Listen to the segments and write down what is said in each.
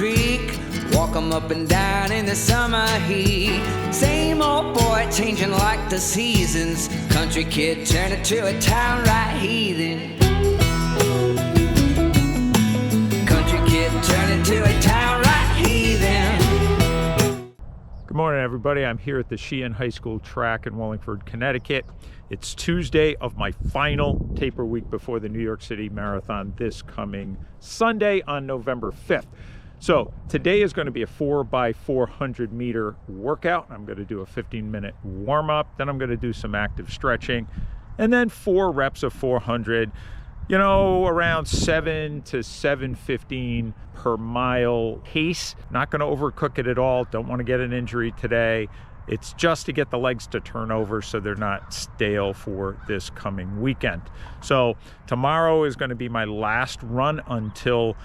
creek. Walk 'em up and down in the summer heat. Same old boy changing like the seasons. Country kid turning to a town right heathen. Country kid turning to a town right heathen. Good morning, everybody. I'm here at the Sheehan High School track in Wallingford, Connecticut. It's Tuesday of my final taper week before the New York City Marathon this coming Sunday on November 5th. So today is going to be a 4x400 meter workout. I'm going to do a 15-minute warm-up. Then I'm going to do some active stretching and then 4 reps of 400, you know, around 7 to 7:15 per mile pace. Not going to overcook it at all. Don't want to get an injury today. It's just to get the legs to turn over so they're not stale for this coming weekend. So tomorrow is going to be my last run until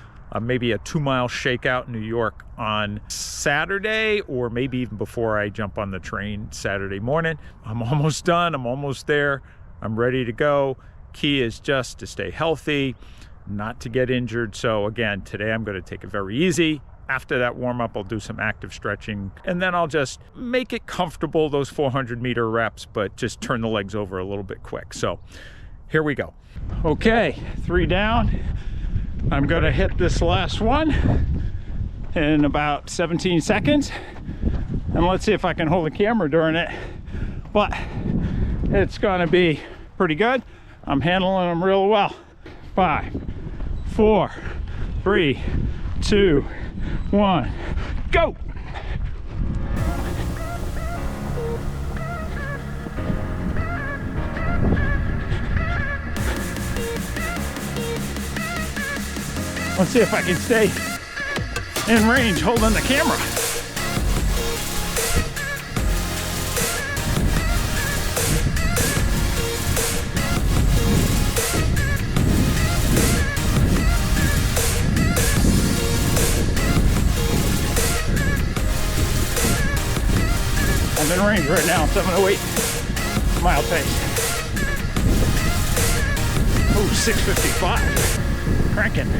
maybe a 2-mile shakeout in New York on Saturday, or maybe even before I jump on the train Saturday morning. I'm almost done. I'm almost there. I'm ready to go. Key is just to stay healthy, not to get injured. So again, today I'm going to take it very easy. After that warm-up, I'll do some active stretching, and then I'll just make it comfortable, those 400-meter reps, but just turn the legs over a little bit quick. So here we go. Okay, 3 down. I'm gonna hit this last one in about 17 seconds. And let's see if I can hold the camera during it. But it's gonna be pretty good. I'm handling them real well. 5, 4, 3, 2, 1, go! Let's see if I can stay in range holding the camera. I'm in range right now, 7:08 mile pace. Oh, 6:55, cranking.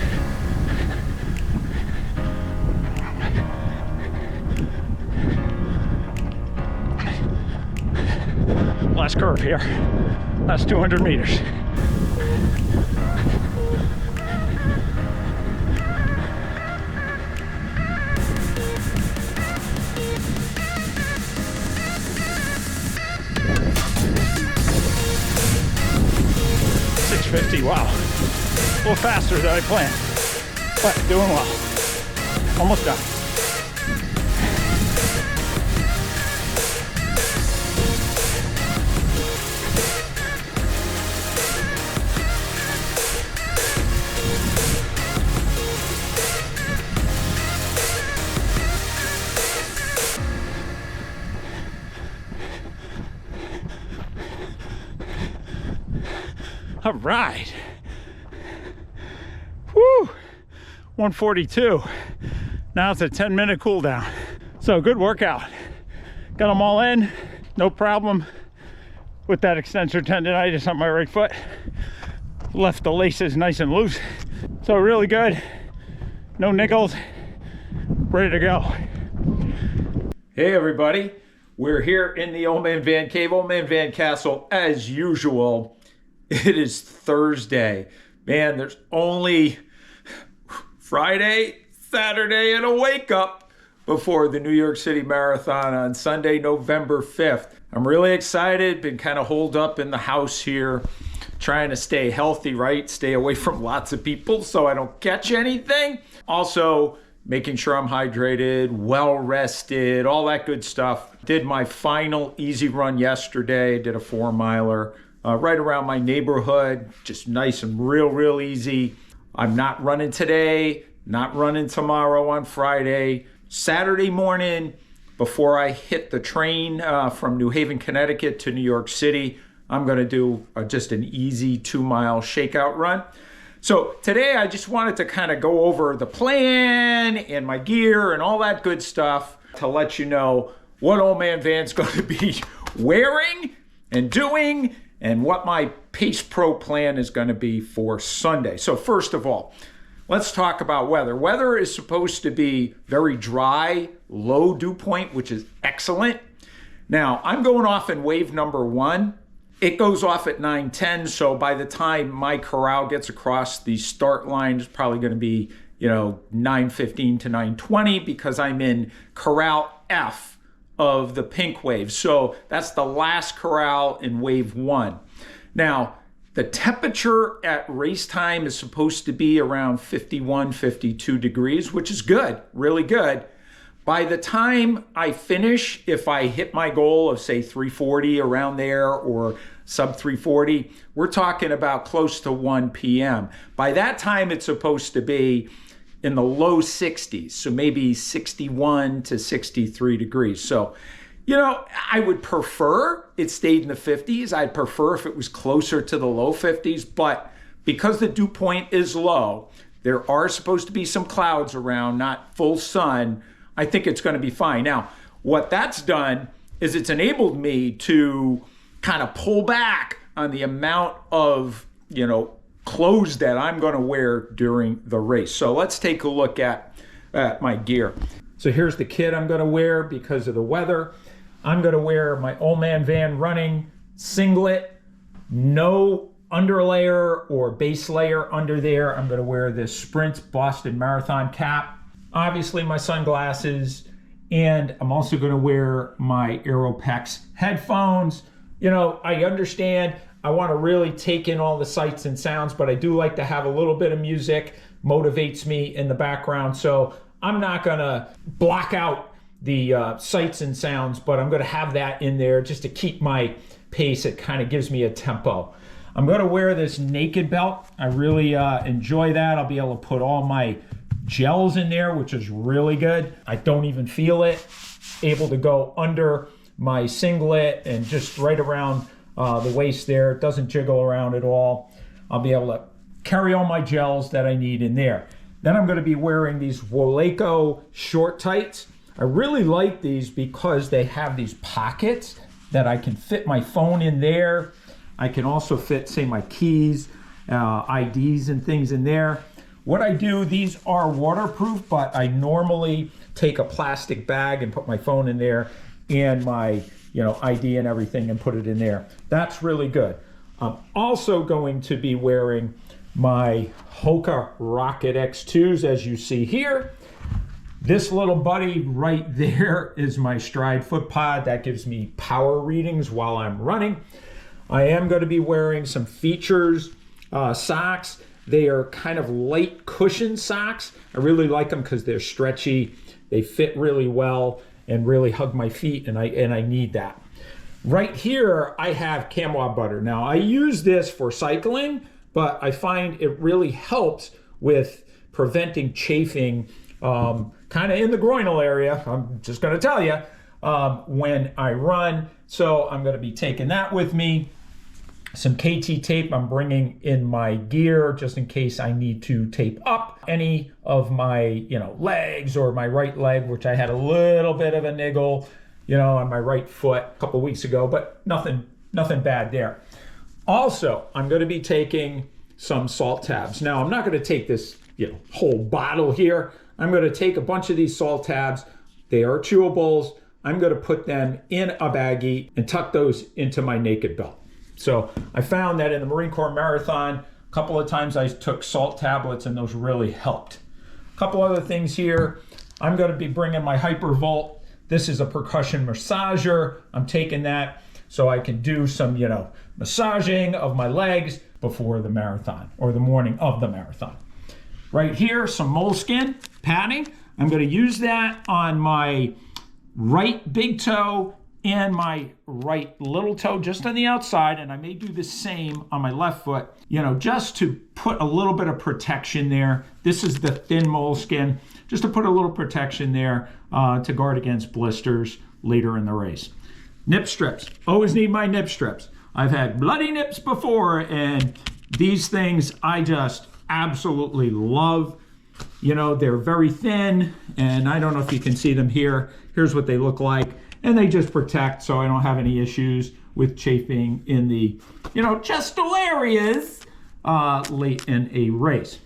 Last curve here, last 200 meters. Wow, a little faster than I planned, but doing well. Almost done. All right. Woo! 142. Now it's a 10-minute cool down. So good workout. Got them all in. No problem with that extensor tendonitis on my right foot. Left the laces nice and loose. So really good. No niggles. Ready to go. Hey everybody. We're here in the Old Man Van Cave, Old Man Van Castle, as usual. It is Thursday. Man, there's only Friday, Saturday, and a wake up before the New York City Marathon on Sunday, November 5th. I'm really excited. Been kind of holed up in the house here, trying to stay healthy, right? Stay away from lots of people so I don't catch anything. Also, making sure I'm hydrated, well rested, all that good stuff. Did my final easy run yesterday. Did a 4-miler. Right around my neighborhood, just nice and real easy. I'm not running today, not running tomorrow on Friday. Saturday morning, before I hit the train from New Haven, Connecticut to New York City, I'm gonna do just an easy 2-mile shakeout run. So today I just wanted to kind of go over the plan and my gear and all that good stuff to let you know what Old Man Van's gonna be wearing and doing, and what my Pace Pro plan is going to be for Sunday. So first of all, let's talk about weather. Weather is supposed to be very dry, low dew point, which is excellent. Now, I'm going off in wave number 1. It goes off at 9:10, so by the time my corral gets across the start line, it's probably going to be, 9:15 to 9:20 because I'm in corral F of the pink wave. So that's the last corral in wave 1. Now, the temperature at race time is supposed to be around 51, 52 degrees, which is good, really good. By the time I finish, if I hit my goal of say 340 around there or sub 340, we're talking about close to 1 p.m. By that time, it's supposed to be in the low 60s, so maybe 61 to 63 degrees. So, I would prefer it stayed in the 50s. I'd prefer if it was closer to the low 50s, but because the dew point is low, there are supposed to be some clouds around, not full sun. I think it's going to be fine. Now, what that's done is it's enabled me to kind of pull back on the amount of, clothes that I'm going to wear during the race. So let's take a look at my gear. So here's the kit I'm going to wear because of the weather. I'm going to wear my Old Man Van running singlet, no underlayer or base layer under there. I'm going to wear this Sprint Boston Marathon cap, obviously my sunglasses, and I'm also going to wear my Aeropex headphones. I understand I want to really take in all the sights and sounds, but I do like to have a little bit of music, motivates me in the background. So I'm not going to block out the sights and sounds, but I'm going to have that in there just to keep my pace. It kind of gives me a tempo. I'm going to wear this naked belt. I really enjoy that. I'll be able to put all my gels in there, which is really good. I don't even feel it. Able to go under my singlet and just right around the waist there. It doesn't jiggle around at all. I'll be able to carry all my gels that I need in there. Then I'm going to be wearing these Woleco short tights. I really like these because they have these pockets that I can fit my phone in there. I can also fit, say, my keys, IDs and things in there. What I do, these are waterproof, but I normally take a plastic bag and put my phone in there and my ID and everything and put it in there. That's really good. I'm also going to be wearing my Hoka Rocket X2s, as you see here. This little buddy right there is my Stride FootPod. That gives me power readings while I'm running. I am going to be wearing some Features socks. They are kind of light cushion socks. I really like them because they're stretchy. They fit really well and really hug my feet, and I need that. Right here, I have Chamois butter. Now, I use this for cycling, but I find it really helps with preventing chafing kind of in the groinal area. I'm just going to tell you when I run. So I'm going to be taking that with me. Some KT tape I'm bringing in my gear just in case I need to tape up any of my, legs or my right leg, which I had a little bit of a niggle, on my right foot a couple weeks ago, but nothing bad there. Also, I'm going to be taking some salt tabs. Now, I'm not going to take this, whole bottle here. I'm going to take a bunch of these salt tabs. They are chewables. I'm going to put them in a baggie and tuck those into my naked belt. So I found that in the Marine Corps Marathon, a couple of times I took salt tablets and those really helped. A couple other things here. I'm going to be bringing my Hypervolt. This is a percussion massager. I'm taking that so I can do some, massaging of my legs before the marathon or the morning of the marathon. Right here, some moleskin padding. I'm going to use that on my right big toe and my right little toe just on the outside, and I may do the same on my left foot, just to put a little bit of protection there. This is the thin moleskin, just to put a little protection there to guard against blisters later in the race. Nip strips, always need my nip strips. I've had bloody nips before, and these things I just absolutely love. They're very thin, and I don't know if you can see them here. Here's what they look like. And they just protect so I don't have any issues with chafing in the, chestal areas late in a race.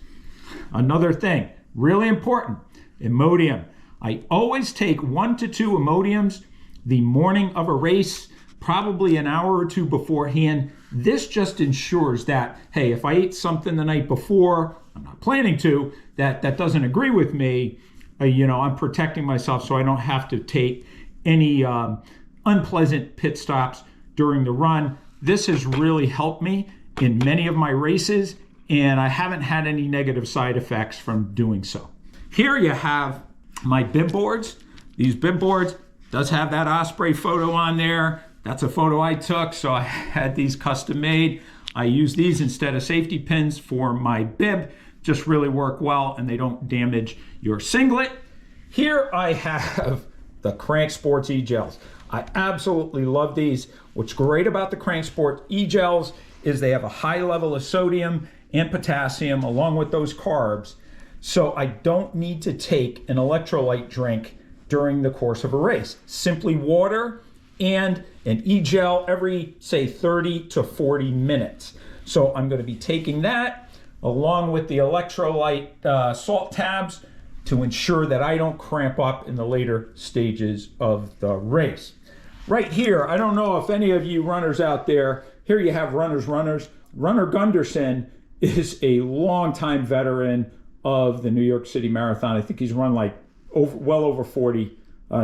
Another thing, really important, Imodium. I always take 1 to 2 Imodiums the morning of a race, probably an hour or two beforehand. This just ensures that, hey, if I ate something the night before, I'm not planning to, that doesn't agree with me, I'm protecting myself so I don't have to take any unpleasant pit stops during the run. This has really helped me in many of my races, and I haven't had any negative side effects from doing so. Here you have my bib boards. These bib boards does have that Osprey photo on there. That's a photo I took, so I had these custom made. I use these instead of safety pins for my bib. Just really work well, and they don't damage your singlet. Here I have the Crank Sports E-Gels. I absolutely love these. What's great about the Crank Sports E-Gels is they have a high level of sodium and potassium along with those carbs. So I don't need to take an electrolyte drink during the course of a race. Simply water and an E-Gel every, say, 30 to 40 minutes. So I'm going to be taking that along with the electrolyte salt tabs to ensure that I don't cramp up in the later stages of the race. Right here, I don't know if any of you runners out there, here you have runners. Runner Gunderson is a longtime veteran of the New York City Marathon. I think he's run like well over 40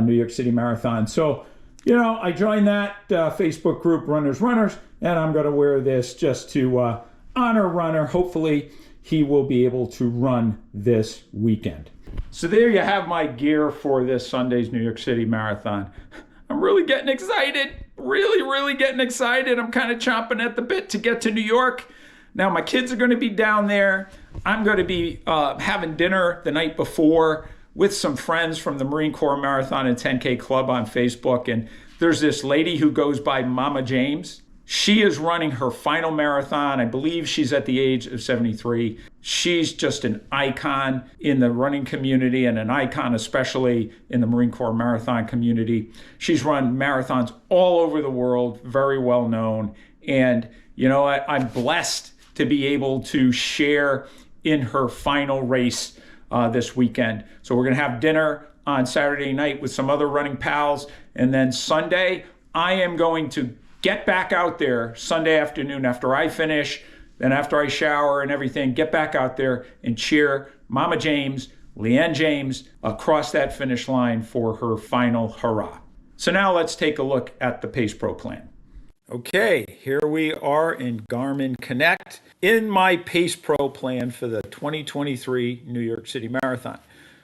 New York City Marathon. So, I joined that Facebook group, Runners, and I'm going to wear this just to honor Runner. Hopefully, he will be able to run this weekend. So there you have my gear for this Sunday's New York City Marathon. I'm really getting excited. Really getting excited. I'm kind of chomping at the bit to get to New York. Now, my kids are going to be down there. I'm going to be having dinner the night before with some friends from the Marine Corps Marathon and 10K Club on Facebook. And there's this lady who goes by Mama James. She is running her final marathon. I believe she's at the age of 73. She's just an icon in the running community and an icon especially in the Marine Corps Marathon community. She's run marathons all over the world, very well known. And I'm blessed to be able to share in her final race this weekend. So we're going to have dinner on Saturday night with some other running pals. And then Sunday, I am going to get back out there Sunday afternoon after I finish, then after I shower and everything, get back out there and cheer Mama James, Leanne James, across that finish line for her final hurrah. So now let's take a look at the Pace Pro plan. Okay, here we are in Garmin Connect in my Pace Pro plan for the 2023 New York City Marathon.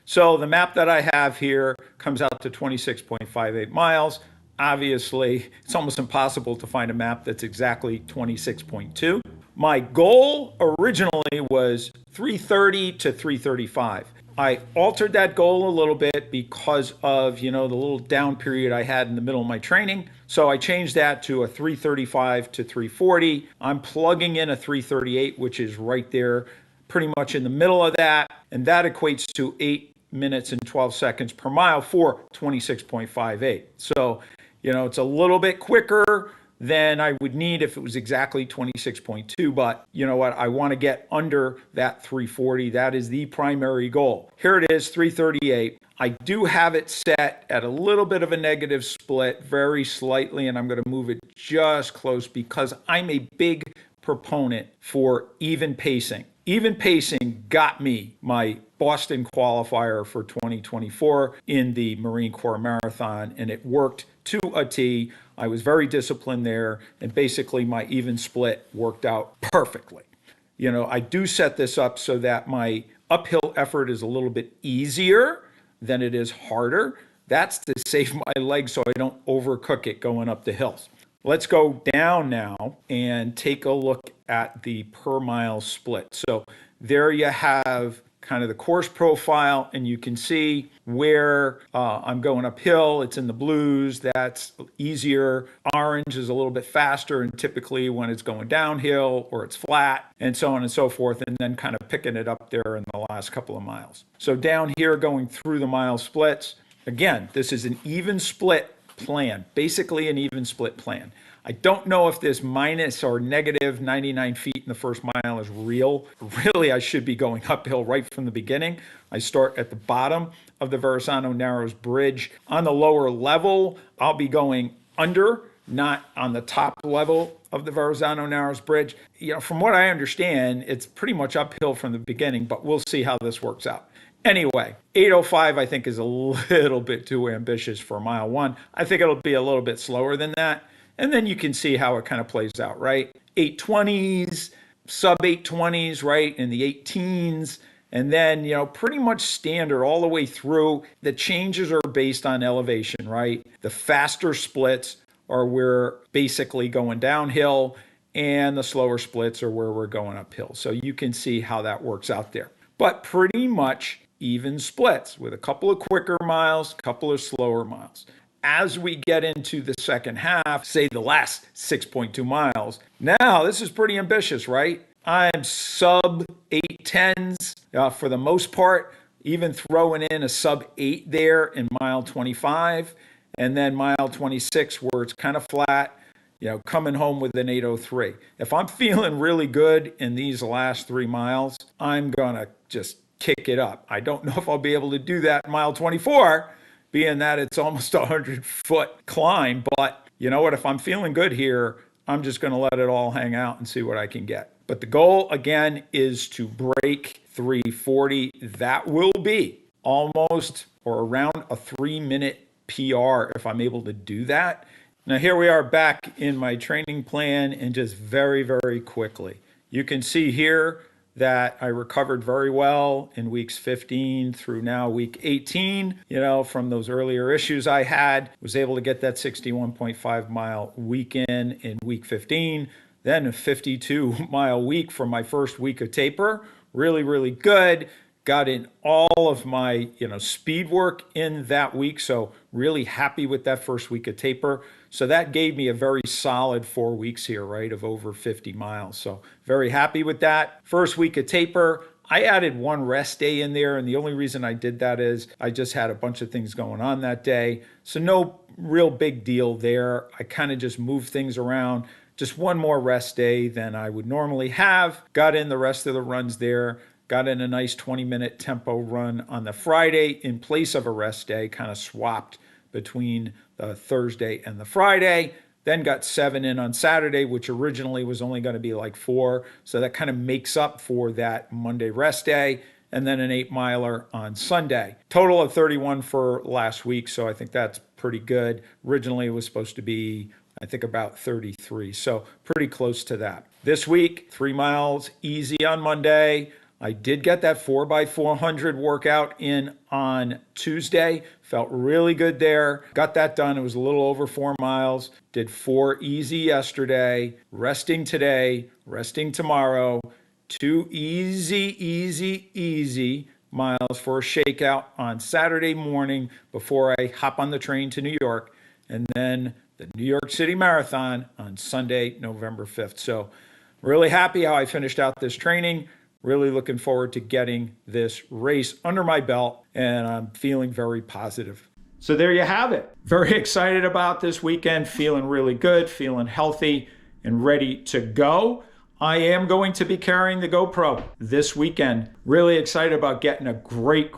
So the map that I have here comes out to 26.58 miles. Obviously, it's almost impossible to find a map that's exactly 26.2. My goal originally was 330 to 335. I altered that goal a little bit because of, the little down period I had in the middle of my training. So I changed that to a 335 to 340. I'm plugging in a 338, which is right there, pretty much in the middle of that. And that equates to 8 minutes and 12 seconds per mile for 26.58. So, it's a little bit quicker than I would need if it was exactly 26.2. But you know what? I want to get under that 340. That is the primary goal. Here it is, 338. I do have it set at a little bit of a negative split, very slightly, and I'm going to move it just close because I'm a big proponent for even pacing. Even pacing got me my Boston qualifier for 2024 in the Marine Corps Marathon, and it worked to a T. I was very disciplined there, and basically my even split worked out perfectly. I do set this up so that my uphill effort is a little bit easier than it is harder. That's to save my legs so I don't overcook it going up the hills. Let's go down now and take a look at the per mile split. So there you have kind of the course profile, and you can see where I'm going uphill. It's in the blues. That's easier. Orange is a little bit faster, and typically when it's going downhill or it's flat, and so on and so forth, and then kind of picking it up there in the last couple of miles. So down here going through the mile splits, again, this is an even split plan, basically an even split plan. I don't know if this minus or negative 99 feet in the first mile is real. Really, I should be going uphill right from the beginning. I start at the bottom of the Verrazano Narrows Bridge. On the lower level, I'll be going under, not on the top level of the Verrazano Narrows Bridge. From what I understand, it's pretty much uphill from the beginning, but we'll see how this works out. Anyway, 8:05 I think is a little bit too ambitious for mile one. I think it'll be a little bit slower than that. And then you can see how it kind of plays out, right? 8:20s, sub 8:20s, right? In the 18s. And then, pretty much standard all the way through. The changes are based on elevation, right? The faster splits are where basically going downhill, and the slower splits are where we're going uphill. So you can see how that works out there. But pretty much even splits with a couple of quicker miles, couple of slower miles. As we get into the second half, say the last 6.2 miles, now this is pretty ambitious, right? I'm sub 8:10s for the most part, even throwing in a sub 8 there in mile 25, and then mile 26 where it's kind of flat, coming home with an 8:03. If I'm feeling really good in these last 3 miles, I'm going to just kick it up. I don't know if I'll be able to do that in mile 24, being that it's almost a 100-foot climb. But you know what? If I'm feeling good here, I'm just going to let it all hang out and see what I can get. But the goal, again, is to break 3:40. That will be almost or around a 3-minute PR if I'm able to do that. Now, here we are back in my training plan, and just very, very quickly, you can see here that I recovered very well in weeks 15 through now week 18, from those earlier issues I had. Was able to get that 61.5 mile weekend in week 15, then a 52 mile week from my first week of taper. Really, really good. Got in all of my, speed work in that week. So really happy with that first week of taper. So that gave me a very solid 4 weeks here, right, of over 50 miles. So very happy with that. First week of taper, I added one rest day in there. And the only reason I did that is I just had a bunch of things going on that day. So no real big deal there. I kind of just moved things around. Just one more rest day than I would normally have. Got in the rest of the runs there. Got in a nice 20-minute tempo run on the Friday in place of a rest day, kind of swapped between the Thursday and the Friday. Then got 7 in on Saturday, which originally was only going to be like 4. So that kind of makes up for that Monday rest day. And then an 8-miler on Sunday. Total of 31 for last week. So I think that's pretty good. Originally it was supposed to be, I think, about 33. So pretty close to that. This week, 3 miles easy on Monday. I did get that 4x400 workout in on Tuesday. Felt really good there. Got that done. It was a little over 4 miles. Did 4 easy yesterday. Resting today. Resting tomorrow. 2 easy miles for a shakeout on Saturday morning before I hop on the train to New York. And then the New York City Marathon on Sunday, November 5th. So really happy how I finished out this training. Really looking forward to getting this race under my belt, and I'm feeling very positive. So there you have it. Very excited about this weekend, feeling really good, feeling healthy, and ready to go. I am going to be carrying the GoPro this weekend. Really excited about getting a great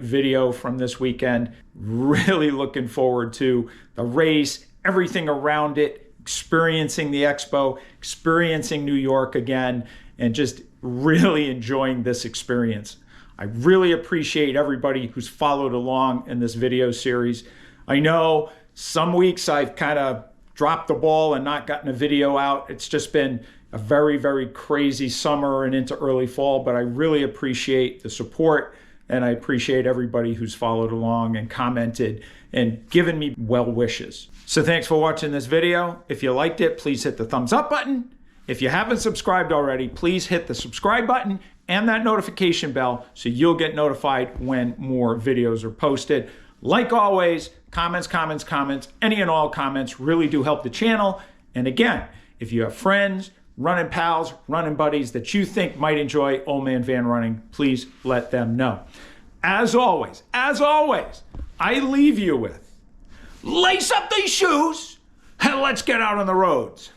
video from this weekend. Really looking forward to the race, everything around it, experiencing the expo, experiencing New York again, and just really enjoying this experience. I really appreciate everybody who's followed along in this video series. I know some weeks I've kind of dropped the ball and not gotten a video out. It's just been a very crazy summer and into early fall, but I really appreciate the support, and I appreciate everybody who's followed along and commented and given me well wishes. So thanks for watching this video. If you liked it, please hit the thumbs up button. If you haven't subscribed already, please hit the subscribe button and that notification bell so you'll get notified when more videos are posted. Like always, comments, any and all comments really do help the channel. And again, if you have friends, running pals, running buddies that you think might enjoy Old Man Van Running, please let them know. As always, I leave you with, lace up these shoes, Let's get out on the roads.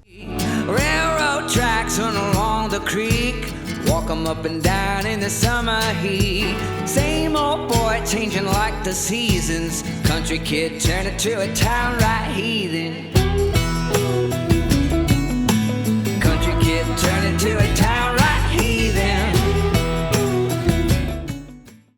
Railroad tracks run along the creek, walk 'em up and down in the summer heat. Same old boy changing like the seasons, country kid turning to a town right heathen.